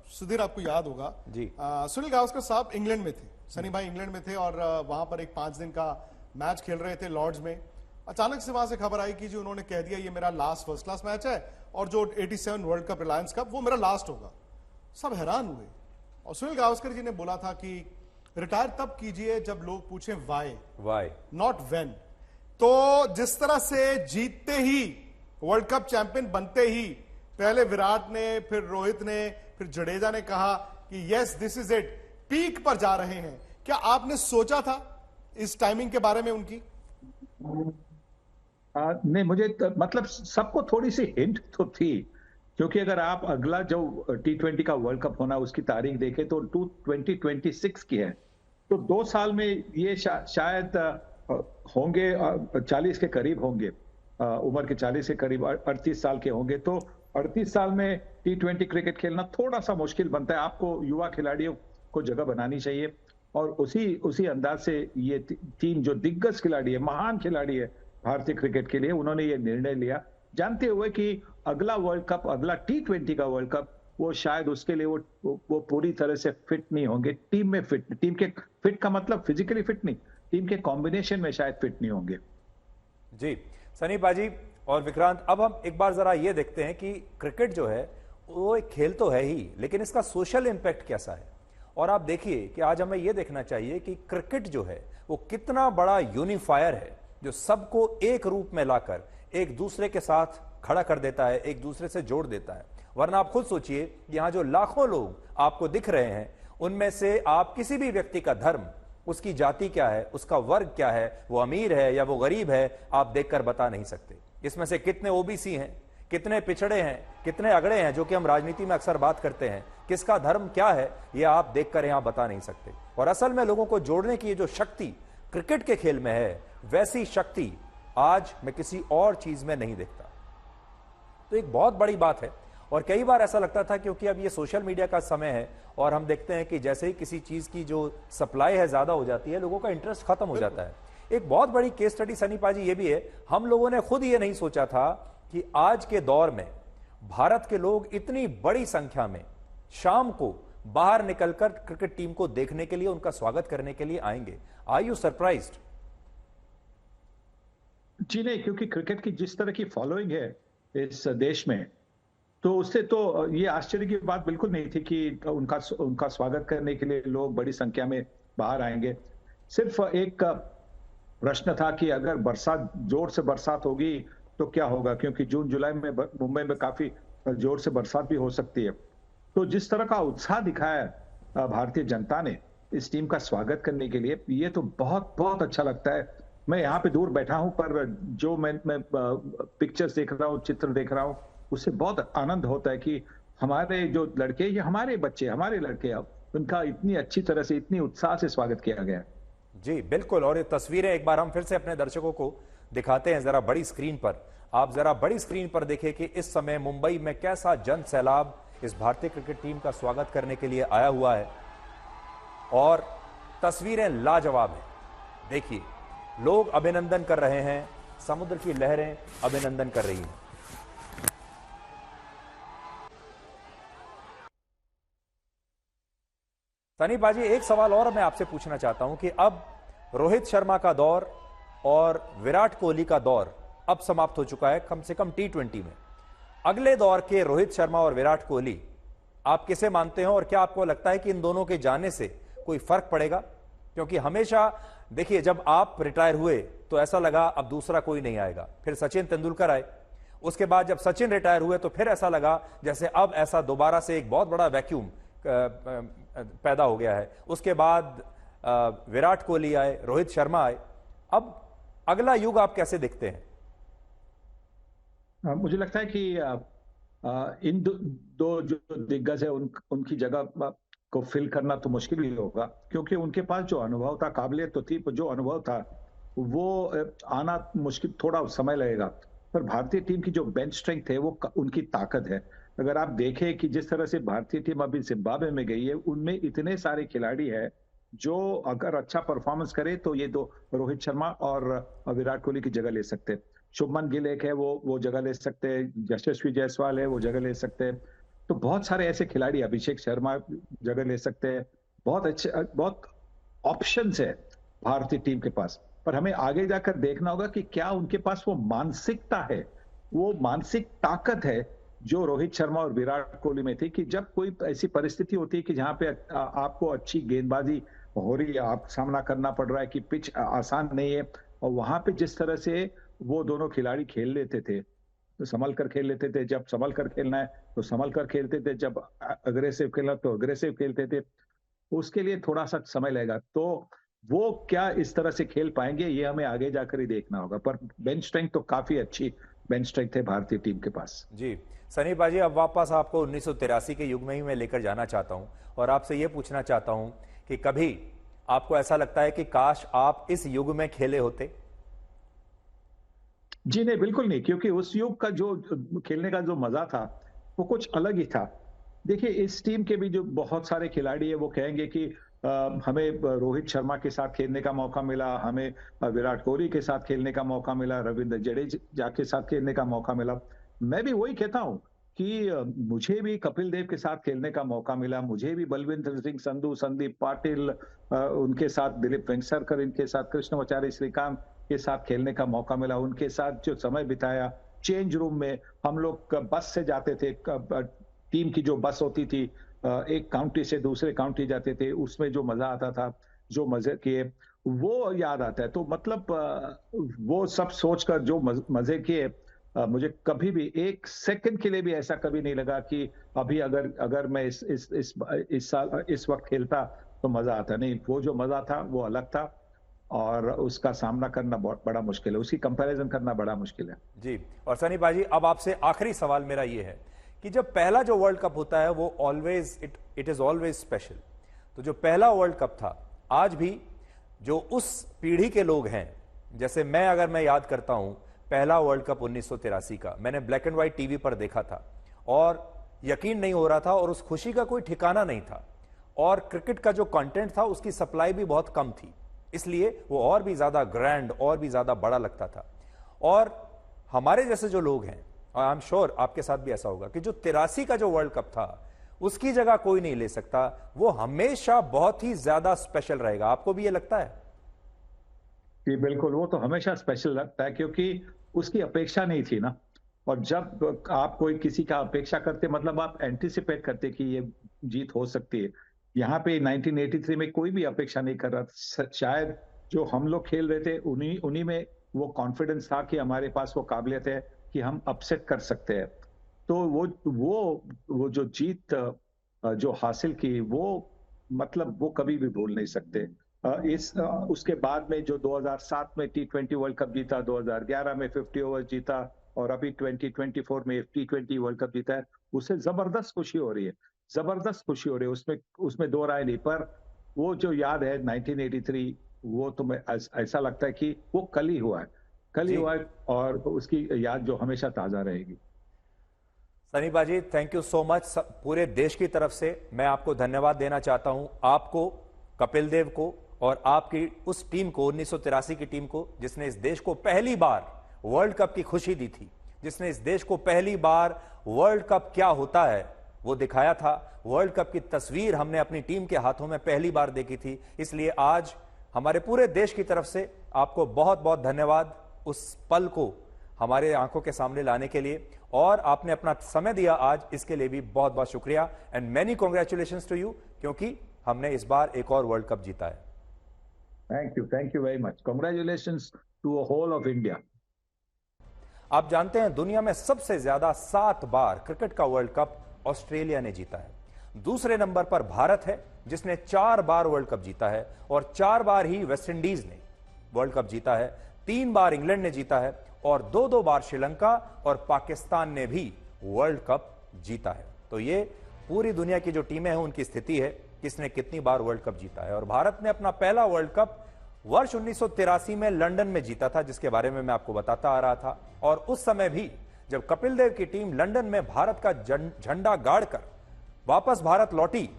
सुधीर आपको याद होगा जी, सुनील गावस्कर साहब इंग्लैंड में थे, सनी भाई इंग्लैंड में थे, और वहां पर एक 5 दिन का मैच खेल रहे थे लॉर्ड्स में। अचानक से वहां से खबर आई कि जी उन्होंने कह दिया ये मेरा लास्ट फर्स्ट क्लास मैच है, और जो 87 वर्ल्ड कप रिलायंस कप वो मेरा लास्ट होगा। सब हैरान हुए, और सुनील गावस्कर जी ने बोला था कि रिटायर तब कीजिए जब लोग पूछें वाई नॉट वेन। तो जिस तरह से जीतते ही, वर्ल्ड कप चैंपियन बनते ही, पहले विराट ने, फिर रोहित ने, फिर जडेजा ने कहा कि yes this is it, peak पर जा रहे हैं। क्या आपने सोचा था इस टाइमिंग के बारे में उनकी? नहीं, मुझे मतलब सबको थोड़ी सी हिंट तो थी, क्योंकि अगर आप अगला जो T20 का वर्ल्ड कप होना उसकी तारीख देखें तो 2026 की है। तो 2 साल में ये शायद होंगे 40 के करीब होंगे, उम्र के 40 के करीब 38 साल के होंगे। तो 38 साल में T20 क्रिकेट खेलना थोड़ा सा मुश्किल बनता है। आपको युवा खिलाड़ियों को जगह बनानी चाहिए और उसी उसी अंदाज से ये टीम जो दिग्गज खिलाड़ी है, महान खिलाड़ी है भारतीय क्रिकेट के लिए, उन्होंने ये निर्णय लिया जानते हुए कि अगला वर्ल्ड कप, अगला T20 का वर्ल्ड कप, वो शायद उसके लिए वो पूरी तरह से फिट नहीं होंगे। टीम में फिट, टीम के फिट का मतलब फिजिकली फिट नहीं, टीम के कॉम्बिनेशन में शायद फिट नहीं होंगे। जी सनी पाजी और विक्रांत, अब हम एक बार जरा ये देखते हैं कि क्रिकेट जो है वो एक खेल तो है ही, लेकिन इसका सोशल इंपैक्ट कैसा है। और आप देखिए कि आज हमें यह देखना चाहिए कि क्रिकेट जो है वो कितना बड़ा यूनिफायर है, जो सबको एक रूप में लाकर एक दूसरे के साथ खड़ा कर देता है, एक दूसरे से जोड़ देता है। वरना आप खुद सोचिए, यहां जो लाखों लोग आपको दिख रहे हैं, उनमें से आप किसी भी व्यक्ति का धर्म, उसकी जाति क्या है, उसका वर्ग क्या है, वो अमीर है या वो गरीब है, आप देखकर बता नहीं सकते। इसमें से कितने ओबीसी हैं, कितने पिछड़े हैं, कितने अगड़े हैं, जो कि हम राजनीति में अक्सर बात करते हैं, किसका धर्म क्या है, यह आप देखकर यहां बता नहीं सकते। और असल में लोगों को जोड़ने की जो शक्ति क्रिकेट के खेल में है, वैसी शक्ति आज मैं किसी और चीज में नहीं देखता। तो एक बहुत बड़ी बात है। और कई बार ऐसा लगता था, क्योंकि अब ये सोशल मीडिया का समय है और हम देखते हैं कि जैसे ही किसी चीज की जो सप्लाई है ज्यादा हो जाती है, लोगों का इंटरेस्ट खत्म हो जाता है। एक बहुत बड़ी केस स्टडी सनी पाजी ये भी है, हम लोगों ने खुद ये नहीं सोचा था कि आज के दौर में भारत के लोग इतनी बड़ी संख्या में शाम को बाहर निकलकर क्रिकेट टीम को देखने के लिए, उनका स्वागत करने के लिए आएंगे। Are you surprised? जी नहीं, क्योंकि क्रिकेट की जिस तरह की फॉलोइंग है इस देश में, तो उससे तो ये आश्चर्य की बात बिल्कुल नहीं थी कि उनका स्वागत करने के लिए लोग बड़ी संख्या में बाहर आएंगे। सिर्फ एक प्रश्न था कि अगर बरसात, जोर से बरसात होगी तो क्या होगा, क्योंकि जून जुलाई में मुंबई में काफी जोर से बरसात भी हो सकती है। तो जिस तरह का उत्साह दिखाया भारतीय जनता ने इस टीम का स्वागत करने के लिए, ये तो बहुत बहुत अच्छा लगता है। मैं यहाँ पे दूर बैठा हूं, पर जो मैं पिक्चर्स देख रहा हूँ, चित्र देख रहा हूँ, उससे बहुत आनंद होता है कि हमारे जो लड़के, ये हमारे बच्चे, हमारे लड़के, अब उनका इतनी अच्छी तरह से, इतनी उत्साह से स्वागत किया गया। जी बिल्कुल। और ये तस्वीरें एक बार हम फिर से अपने दर्शकों को दिखाते हैं जरा बड़ी स्क्रीन पर। आप जरा बड़ी स्क्रीन पर देखिए कि इस समय मुंबई में कैसा जन सैलाब इस भारतीय क्रिकेट टीम का स्वागत करने के लिए आया हुआ है। और तस्वीरें लाजवाब हैं। देखिए, लोग अभिनंदन कर रहे हैं, समुद्र की लहरें अभिनंदन कर रही हैं। सनी पाजी, एक सवाल और मैं आपसे पूछना चाहता हूं कि अब रोहित शर्मा का दौर और विराट कोहली का दौर अब समाप्त हो चुका है, कम से कम T20 में। अगले दौर के रोहित शर्मा और विराट कोहली आप किसे मानते हो, और क्या आपको लगता है कि इन दोनों के जाने से कोई फर्क पड़ेगा? क्योंकि हमेशा देखिए, जब आप रिटायर हुए तो ऐसा लगा अब दूसरा कोई नहीं आएगा, फिर सचिन तेंदुलकर आए, उसके बाद जब सचिन रिटायर हुए तो फिर ऐसा लगा जैसे अब ऐसा दोबारा से एक बहुत बड़ा वैक्यूम पैदा हो गया है। उसके बाद विराट कोहली आए, रोहित शर्मा आए। अब अगला युग आप कैसे देखते हैं? मुझे लगता है कि इन दो जो दिग्गज है, उनकी जगह को फिल करना तो मुश्किल ही होगा, क्योंकि उनके पास जो अनुभव था, काबिलियत तो थी, पर जो अनुभव था वो आना मुश्किल, थोड़ा समय लगेगा। पर भारतीय टीम की जो बेंच स्ट्रेंथ है वो उनकी ताकत है। अगर आप देखें कि जिस तरह से भारतीय टीम अभी जिम्बाब्वे में गई है, उनमें इतने सारे खिलाड़ी हैं जो अगर अच्छा परफॉर्मेंस करे तो ये दो, रोहित शर्मा और विराट कोहली की जगह ले सकते हैं। शुभमन गिल एक है, वो जगह ले सकते हैं। यशस्वी जायसवाल है, वो जगह ले सकते हैं। तो बहुत सारे ऐसे खिलाड़ी, अभिषेक शर्मा जगह ले सकते हैं। बहुत अच्छे, बहुत ऑप्शंस है भारतीय टीम के पास। पर हमें आगे जाकर देखना होगा कि क्या उनके पास वो मानसिकता है, वो मानसिक ताकत है जो रोहित शर्मा और विराट कोहली में थी, कि जब कोई ऐसी परिस्थिति होती है कि जहां पे आपको अच्छी गेंदबाजी हो रही है, आप सामना करना पड़ रहा है कि पिच आसान नहीं है, और वहां पे जिस तरह से वो दोनों खिलाड़ी खेल लेते थे, तो संभल कर खेल लेते थे, जब संभल कर खेलना है तो संभल कर खेलते थे, जब अग्रेसिव खेलना तो अग्रेसिव खेलते थे। उसके लिए थोड़ा सा समय लगेगा। तो वो क्या इस तरह से खेल पाएंगे ये हमें आगे जाकर ही देखना होगा। पर बेंच स्ट्रेंथ तो काफी अच्छी बेंच स्ट्रेंथ है भारतीय टीम के पास। जी सनी बाजी, अब वापस आपको 1983 के युग में ही मैं लेकर जाना चाहता हूं और आपसे यह पूछना चाहता हूं कि कभी आपको ऐसा लगता है कि काश आप इस युग में खेले होते? जी नहीं, बिल्कुल नहीं, क्योंकि उस युग का जो खेलने का जो मजा था वो कुछ अलग ही था। देखिए, इस टीम के भी जो बहुत सारे खिलाड़ी है वो कहेंगे कि हमें रोहित शर्मा के साथ खेलने का मौका मिला, हमें विराट कोहली के साथ खेलने का मौका मिला, रविंद्र जडेजा के साथ खेलने का मौका मिला। मैं भी वही कहता हूं कि मुझे भी कपिल देव के साथ खेलने का मौका मिला, मुझे भी बलविंदर सिंह संधू, संदीप पाटिल, उनके साथ दिलीप वेंगसरकर, इनके साथ कृष्णमाचारी श्रीकांत के साथ खेलने का मौका मिला। उनके साथ जो समय बिताया चेंज रूम में, हम लोग बस से जाते थे, टीम की जो बस होती थी, एक काउंटी से दूसरे काउंटी जाते थे, उसमें जो मजा आता था, जो मजे किए, वो याद आता है। तो मतलब वो सब सोचकर जो मजे किए, मुझे कभी भी एक सेकंड के लिए भी ऐसा कभी नहीं लगा कि अभी अगर मैं इस साल इस वक्त खेलता तो मजा आता। नहीं, वो जो मजा था वो अलग था और उसका सामना करना बहुत बड़ा मुश्किल है, उसकी कंपैरिजन करना बड़ा मुश्किल है। जी, और सनी बाजी, अब आपसे आखिरी सवाल मेरा ये है कि जब पहला जो वर्ल्ड कप होता है वो always it is always special. तो जो पहला वर्ल्ड कप था, आज भी जो उस पीढ़ी के लोग हैं, जैसे मैं याद करता हूं पहला वर्ल्ड कप 1983 का, मैंने ब्लैक एंड व्हाइट टीवी पर देखा था और यकीन नहीं हो रहा था और उस खुशी का कोई ठिकाना नहीं था। और क्रिकेट का जो कंटेंट था उसकी सप्लाई भी बहुत कम थी, इसलिए वो और भी ज्यादा ग्रैंड, और भी ज्यादा बड़ा लगता था। और हमारे जैसे जो लोग हैं, और आई एम श्योर आपके साथ भी ऐसा होगा, कि जो 83 का जो वर्ल्ड कप था उसकी जगह कोई नहीं ले सकता। वो हमेशा बहुत ही ज्यादा स्पेशल रहेगा। आपको भी ये लगता है? जी बिल्कुल, वो तो हमेशा स्पेशल लगता है क्योंकि उसकी अपेक्षा नहीं थी ना। और जब आप कोई किसी का अपेक्षा करते, मतलब आप एंटिसिपेट करते कि ये जीत हो सकती है। यहाँ पे 1983 में कोई भी अपेक्षा नहीं कर रहा था। शायद जो हम लोग खेल रहे थे उन्हीं उन्हीं में वो कॉन्फिडेंस था कि हमारे पास वो काबिलियत है कि हम अपसेट कर सकते हैं। तो वो जो जीत जो हासिल की, वो मतलब वो कभी भी भूल नहीं सकते। उसके बाद में जो 2007 में T20 वर्ल्ड कप जीता, 2011 में 50 ओवर जीता और अभी 2024 में T20 वर्ल्ड कप जीता है, उसे जबरदस्त खुशी हो रही है, जबरदस्त खुशी हो रही है। उसमें दो राय नहीं। पर वो जो याद है 1983, वो तो मैं ऐसा लगता है कि वो कल ही हुआ है, कल ही जी हुआ है और उसकी याद जो हमेशा ताजा रहेगी। सनी बाजी, थैंक यू सो मच। पूरे देश की तरफ से मैं आपको धन्यवाद देना चाहता हूं, आपको, कपिल देव को और आपकी उस टीम को, 1983 की टीम को, जिसने इस देश को पहली बार वर्ल्ड कप की खुशी दी थी, जिसने इस देश को पहली बार वर्ल्ड कप क्या होता है वो दिखाया था। वर्ल्ड कप की तस्वीर हमने अपनी टीम के हाथों में पहली बार देखी थी। इसलिए आज हमारे पूरे देश की तरफ से आपको बहुत बहुत धन्यवाद, उस पल को हमारे आंखों के सामने लाने के लिए, और आपने अपना समय दिया आज, इसके लिए भी बहुत बहुत शुक्रिया। And many congratulations to you, क्योंकि हमने इस बार एक और वर्ल्ड कप जीता है। Thank you very much. Congratulations to whole of India. आप जानते हैं दुनिया में सबसे ज्यादा 7 बार क्रिकेट का वर्ल्ड कप ऑस्ट्रेलिया ने जीता है। दूसरे नंबर पर भारत है जिसने 4 बार वर्ल्ड कप जीता है, और 4 बार ही वेस्ट इंडीज ने वर्ल्ड कप जीता है। 3 बार इंग्लैंड ने जीता है और 2-2 बार श्रीलंका और पाकिस्तान ने भी वर्ल्ड कप जीता है। तो ये पूरी दुनिया की जो टीमें हैं उनकी स्थिति है, किसने कितनी बार वर्ल्ड कप जीता है। और भारत ने अपना पहला वर्ल्ड कप वर्ष 1983 में लंदन में जीता था, जिसके बारे में मैं आपको बताता आ रहा था। और उस समय भी जब कपिल देव की टीम लंदन में भारत का झंडा गाड़कर वापस भारत लौटी,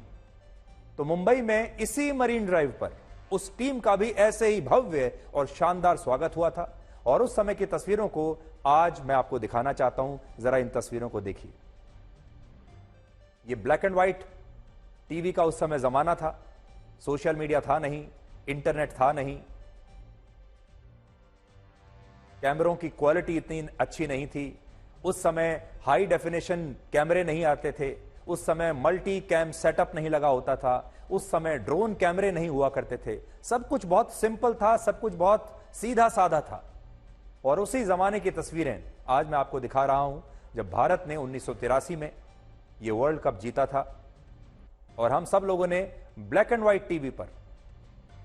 तो मुंबई में इसी मरीन ड्राइव पर उस टीम का भी ऐसे ही भव्य और शानदार स्वागत हुआ था। और उस समय की तस्वीरों को आज मैं आपको दिखाना चाहता हूं, जरा इन तस्वीरों को देखिए। ये ब्लैक एंड व्हाइट टीवी का उस समय जमाना था, सोशल मीडिया था नहीं, इंटरनेट था नहीं, कैमरों की क्वालिटी इतनी अच्छी नहीं थी, उस समय हाई डेफिनेशन कैमरे नहीं आते थे, उस समय मल्टी कैम सेटअप नहीं लगा होता था, उस समय ड्रोन कैमरे नहीं हुआ करते थे। सब कुछ बहुत सिंपल था, सब कुछ बहुत सीधा साधा था। और उसी जमाने की तस्वीरें आज मैं आपको दिखा रहा हूं, जब भारत ने 1983 में यह वर्ल्ड कप जीता था। और हम सब लोगों ने ब्लैक एंड व्हाइट टीवी पर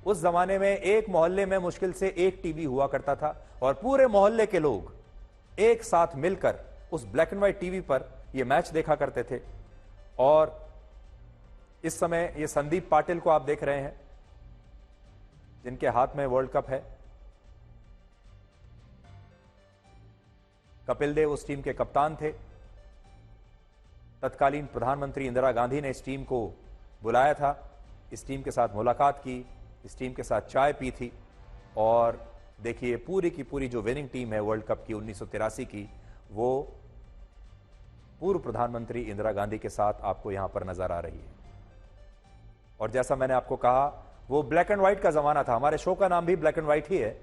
उस जमाने में एक मोहल्ले में मुश्किल से एक टीवी हुआ करता था और पूरे मोहल्ले के लोग एक साथ मिलकर उस ब्लैक एंड व्हाइट टीवी पर यह मैच देखा करते थे। और इस समय ये संदीप पाटिल को आप देख रहे हैं, जिनके हाथ में वर्ल्ड कप है। कपिल देव उस टीम के कप्तान थे। तत्कालीन प्रधानमंत्री इंदिरा गांधी ने इस टीम को बुलाया था, इस टीम के साथ मुलाकात की, इस टीम के साथ चाय पी थी। और देखिए पूरी की पूरी जो विनिंग टीम है वर्ल्ड कप की 1983 की, वो पूर्व प्रधानमंत्री इंदिरा गांधी के साथ आपको यहां पर नजर आ रही है। और जैसा मैंने आपको कहा, वो ब्लैक एंड व्हाइट का जमाना था। हमारे शो का नाम भी ब्लैक एंड व्हाइट ही है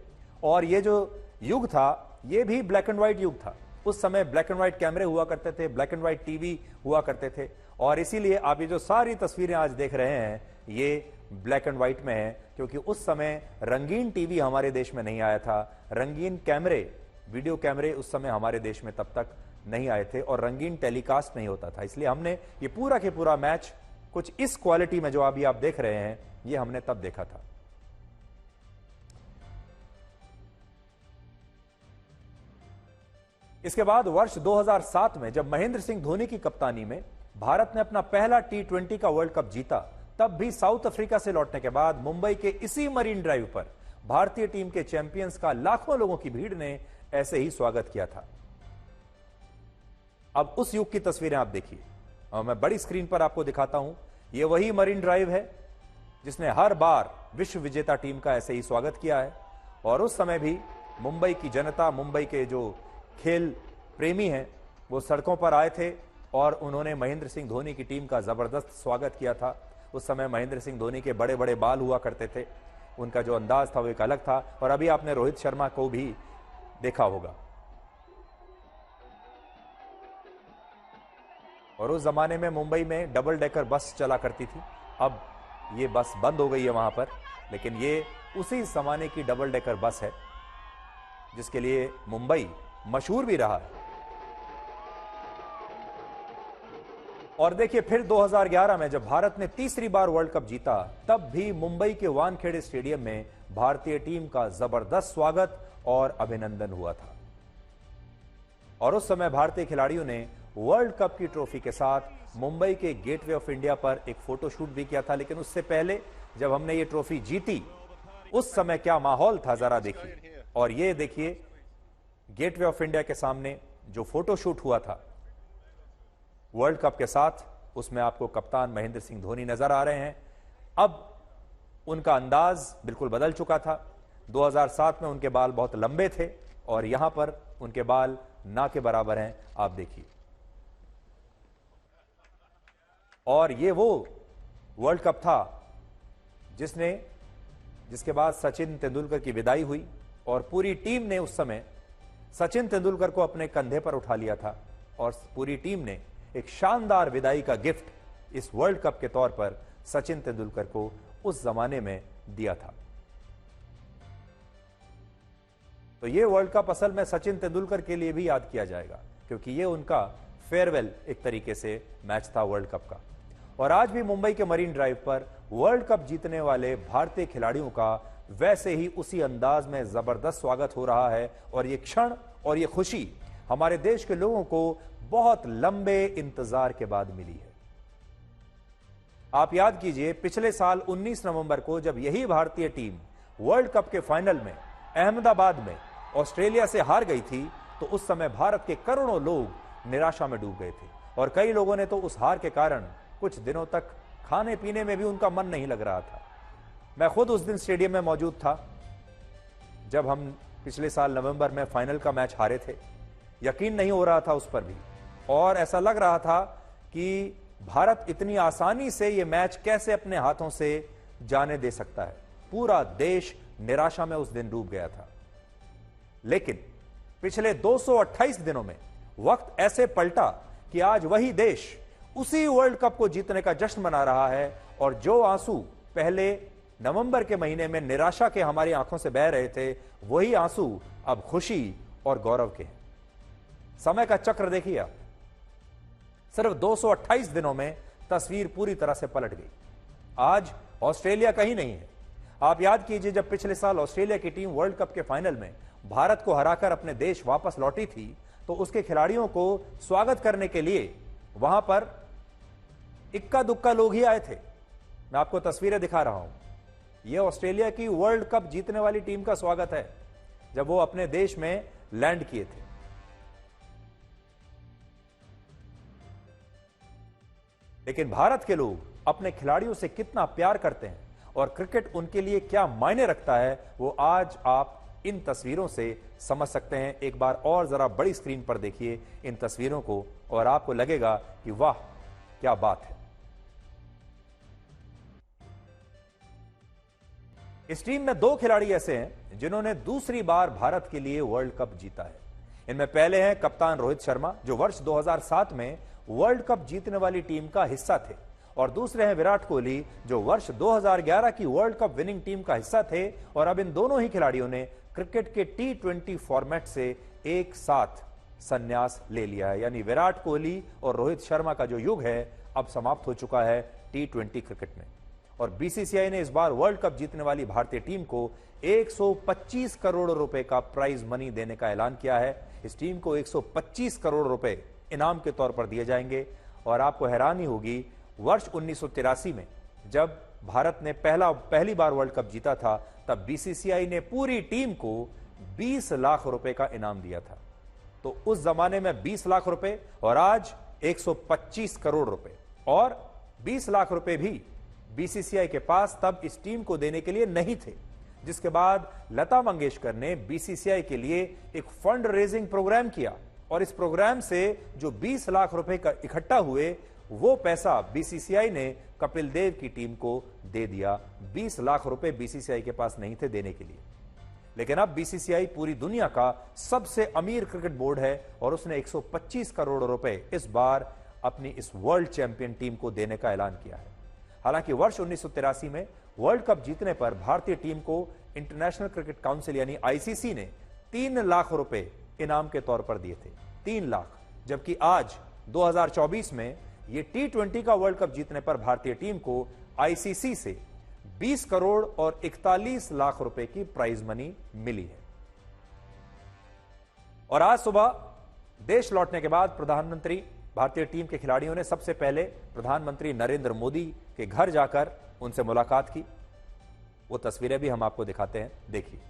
और ये जो युग था ये भी ब्लैक एंड व्हाइट युग था। उस समय ब्लैक एंड व्हाइट कैमरे हुआ करते थे, ब्लैक एंड व्हाइट टीवी हुआ करते थे और इसीलिए आप ये जो सारी तस्वीरें आज देख रहे हैं ये ब्लैक एंड व्हाइट में है, क्योंकि उस समय रंगीन टीवी हमारे देश में नहीं आया था। रंगीन कैमरे, वीडियो कैमरे उस समय हमारे देश में तब तक नहीं आए थे और रंगीन टेलीकास्ट नहीं होता था। इसलिए हमने ये पूरा के पूरा मैच कुछ इस क्वालिटी में जो अभी आप देख रहे हैं ये हमने तब देखा था। इसके बाद वर्ष 2007 में जब महेंद्र सिंह धोनी की कप्तानी में भारत ने अपना पहला T20 का वर्ल्ड कप जीता, तब भी साउथ अफ्रीका से लौटने के बाद मुंबई के इसी मरीन ड्राइव पर भारतीय टीम के चैंपियंस का लाखों लोगों की भीड़ ने ऐसे ही स्वागत किया था। अब उस युग की तस्वीरें आप देखिए और मैं बड़ी स्क्रीन पर आपको दिखाता हूं। यह वही मरीन ड्राइव है जिसने हर बार विश्व विजेता टीम का ऐसे ही स्वागत किया है। और उस समय भी मुंबई की जनता, मुंबई के जो खेल प्रेमी हैं, वो सड़कों पर आए थे और उन्होंने महेंद्र सिंह धोनी की टीम का जबरदस्त स्वागत किया था। उस समय महेंद्र सिंह धोनी के बड़े बड़े बाल हुआ करते थे, उनका जो अंदाज था वो एक अलग था। और अभी आपने रोहित शर्मा को भी देखा होगा। और उस जमाने में मुंबई में डबल डेकर बस चला करती थी। अब ये बस बंद हो गई है वहां पर, लेकिन ये उसी जमाने की डबल डेकर बस है जिसके लिए मुंबई मशहूर भी रहा है। और देखिए फिर 2011 में जब भारत ने तीसरी बार वर्ल्ड कप जीता, तब भी मुंबई के वानखेड़े स्टेडियम में भारतीय टीम का जबरदस्त स्वागत और अभिनंदन हुआ था। और उस समय भारतीय खिलाड़ियों ने वर्ल्ड कप की ट्रॉफी के साथ मुंबई के गेटवे ऑफ इंडिया पर एक फोटो शूट भी किया था। लेकिन उससे पहले जब हमने ये ट्रॉफी जीती, उस समय क्या माहौल था जरा देखिए। और ये देखिए गेटवे ऑफ इंडिया के सामने जो फोटो शूट हुआ था वर्ल्ड कप के साथ, उसमें आपको कप्तान महेंद्र सिंह धोनी नजर आ रहे हैं। अब उनका अंदाज बिल्कुल बदल चुका था। 2007 में उनके बाल बहुत लंबे थे और यहां पर उनके बाल ना के बराबर हैं, आप देखिए। और ये वो वर्ल्ड कप था जिसके बाद सचिन तेंदुलकर की विदाई हुई और पूरी टीम ने उस समय सचिन तेंदुलकर को अपने कंधे पर उठा लिया था और पूरी टीम ने एक शानदार विदाई का गिफ्ट इस वर्ल्ड कप के तौर पर सचिन तेंदुलकर को उस जमाने में दिया था। तो यह वर्ल्ड कप असल में सचिन तेंदुलकर के लिए भी याद किया जाएगा, क्योंकि यह उनका फेयरवेल एक तरीके से मैच था वर्ल्ड कप का। और आज भी मुंबई के मरीन ड्राइव पर वर्ल्ड कप जीतने वाले भारतीय खिलाड़ियों का वैसे ही उसी अंदाज में जबरदस्त स्वागत हो रहा है। और ये क्षण और ये खुशी हमारे देश के लोगों को बहुत लंबे इंतजार के बाद मिली है। आप याद कीजिए, पिछले साल 19 नवंबर को जब यही भारतीय टीम वर्ल्ड कप के फाइनल में अहमदाबाद में ऑस्ट्रेलिया से हार गई थी, तो उस समय भारत के करोड़ों लोग निराशा में डूब गए थे और कई लोगों ने तो उस हार के कारण कुछ दिनों तक खाने पीने में भी उनका मन नहीं लग रहा था। मैं खुद उस दिन स्टेडियम में मौजूद था जब हम पिछले साल नवंबर में फाइनल का मैच हारे थे। यकीन नहीं हो रहा था उस पर भी, और ऐसा लग रहा था कि भारत इतनी आसानी से यह मैच कैसे अपने हाथों से जाने दे सकता है। पूरा देश निराशा में उस दिन डूब गया था। लेकिन पिछले 228 दिनों में वक्त ऐसे पलटा कि आज वही देश उसी वर्ल्ड कप को जीतने का जश्न मना रहा है। और जो आंसू पहले नवंबर के महीने में निराशा के हमारी आंखों से बह रहे थे, वही आंसू अब खुशी और गौरव के हैं। समय का चक्र देखिए आप, सिर्फ 228 दिनों में तस्वीर पूरी तरह से पलट गई। आज ऑस्ट्रेलिया कहीं नहीं है, आप याद कीजिए, जब पिछले साल ऑस्ट्रेलिया की टीम वर्ल्ड कप के फाइनल में भारत को हराकर अपने देश वापस लौटी थी, तो उसके खिलाड़ियों को स्वागत करने के लिए वहां पर इक्का दुक्का लोग ही आए थे। मैं आपको तस्वीरें दिखा रहा हूं। यह ऑस्ट्रेलिया की वर्ल्ड कप जीतने वाली टीम का स्वागत है जब वो अपने देश में लैंड किए थे। लेकिन भारत के लोग अपने खिलाड़ियों से कितना प्यार करते हैं और क्रिकेट उनके लिए क्या मायने रखता है, वो आज आप इन तस्वीरों से समझ सकते हैं। एक बार और जरा बड़ी स्क्रीन पर देखिए इन तस्वीरों को और आपको लगेगा कि वाह क्या बात है। इस टीम में 2 खिलाड़ी ऐसे हैं जिन्होंने दूसरी बार भारत के लिए वर्ल्ड कप जीता है। इनमें पहले हैं कप्तान रोहित शर्मा, जो वर्ष 2007 में वर्ल्ड कप जीतने वाली टीम का हिस्सा थे, और दूसरे हैं विराट कोहली, जो वर्ष 2011 की वर्ल्ड कप विनिंग टीम का हिस्सा थे। और अब इन दोनों ही खिलाड़ियों ने क्रिकेट के T20 फॉर्मेट से एक साथ संन्यास ले लिया है। यानी विराट कोहली और रोहित शर्मा का जो युग है अब समाप्त हो चुका है T20 क्रिकेट में। और बीसीसीआई ने इस बार वर्ल्ड कप जीतने वाली भारतीय टीम को 125 करोड़ रुपए का प्राइज मनी देने का ऐलान किया है। इस टीम को 125 करोड़ रुपए इनाम के तौर पर दिए जाएंगे। और आपको हैरानी होगी, वर्ष 1983 में जब भारत ने पहली बार वर्ल्ड कप जीता था, तब बीसीसीआई ने पूरी टीम को 20 लाख रुपए का इनाम दिया था। तो उस जमाने में 20 लाख रुपए और आज 125 करोड़ रुपए, और 20 लाख रुपए भी बीसीसीआई के पास तब इस टीम को देने के लिए नहीं थे। जिसके बाद लता मंगेशकर ने बीसीसीआई के लिए एक फंड रेजिंग प्रोग्राम किया, और इस प्रोग्राम से जो 20 लाख रुपए का इकट्ठा हुए, वो पैसा बीसीसीआई ने कपिल देव की टीम को दे दिया। 20 लाख रुपए बीसीसीआई के पास नहीं थे देने के लिए। लेकिन अब बीसीसीआई पूरी दुनिया का सबसे अमीर क्रिकेट बोर्ड है, और उसने 125 करोड़ रुपए इस बार अपनी इस वर्ल्ड चैंपियन टीम को देने का ऐलान किया है। हालांकि वर्ष 1983 में वर्ल्ड कप जीतने पर भारतीय टीम को इंटरनेशनल क्रिकेट काउंसिल यानी आईसीसी ने 3 लाख रुपए इनाम के तौर पर दिए थे। 3 लाख। जबकि आज 2024 में ये T20 का वर्ल्ड कप जीतने पर भारतीय टीम को आईसीसी से 20 करोड़ और 41 लाख रुपए की प्राइज मनी मिली है। और आज सुबह देश लौटने के बाद प्रधानमंत्री भारतीय टीम के खिलाड़ियों ने सबसे पहले प्रधानमंत्री नरेंद्र मोदी के घर जाकर उनसे मुलाकात की। वो तस्वीरें भी हम आपको दिखाते हैं, देखिए।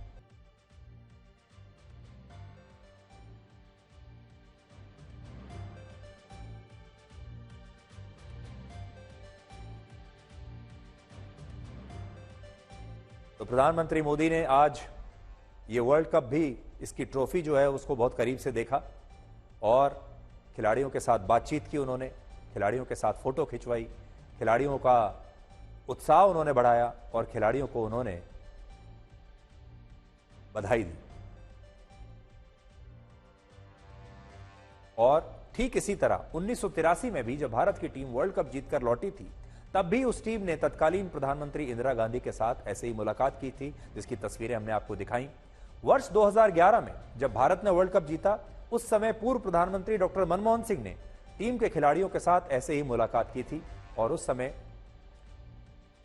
तो प्रधानमंत्री मोदी ने आज ये वर्ल्ड कप भी, इसकी ट्रॉफी जो है उसको बहुत करीब से देखा, और खिलाड़ियों के साथ बातचीत की उन्होंने, खिलाड़ियों के साथ फोटो खिंचवाई, खिलाड़ियों का उत्साह उन्होंने बढ़ाया और खिलाड़ियों को उन्होंने बधाई दी। और ठीक इसी तरह 1983 में भी जब भारत की टीम वर्ल्ड कप जीतकर लौटी थी, तब भी उस टीम ने तत्कालीन प्रधानमंत्री इंदिरा गांधी के साथ ऐसे ही मुलाकात की थी, जिसकी तस्वीरें हमने आपको दिखाई। वर्ष 2011 में जब भारत ने वर्ल्ड कप जीता, उस समय पूर्व प्रधानमंत्री डॉक्टर मनमोहन सिंह ने टीम के खिलाड़ियों के साथ ऐसे ही मुलाकात की थी, और उस समय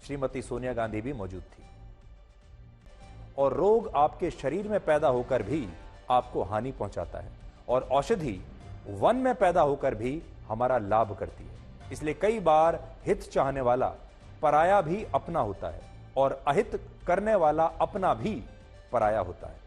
श्रीमती सोनिया गांधी भी मौजूद थी। और रोग आपके शरीर में पैदा होकर भी आपको हानि पहुंचाता है, और औषधि वन में पैदा होकर भी हमारा लाभ करती है। इसलिए कई बार हित चाहने वाला पराया भी अपना होता है, और अहित करने वाला अपना भी पराया होता है।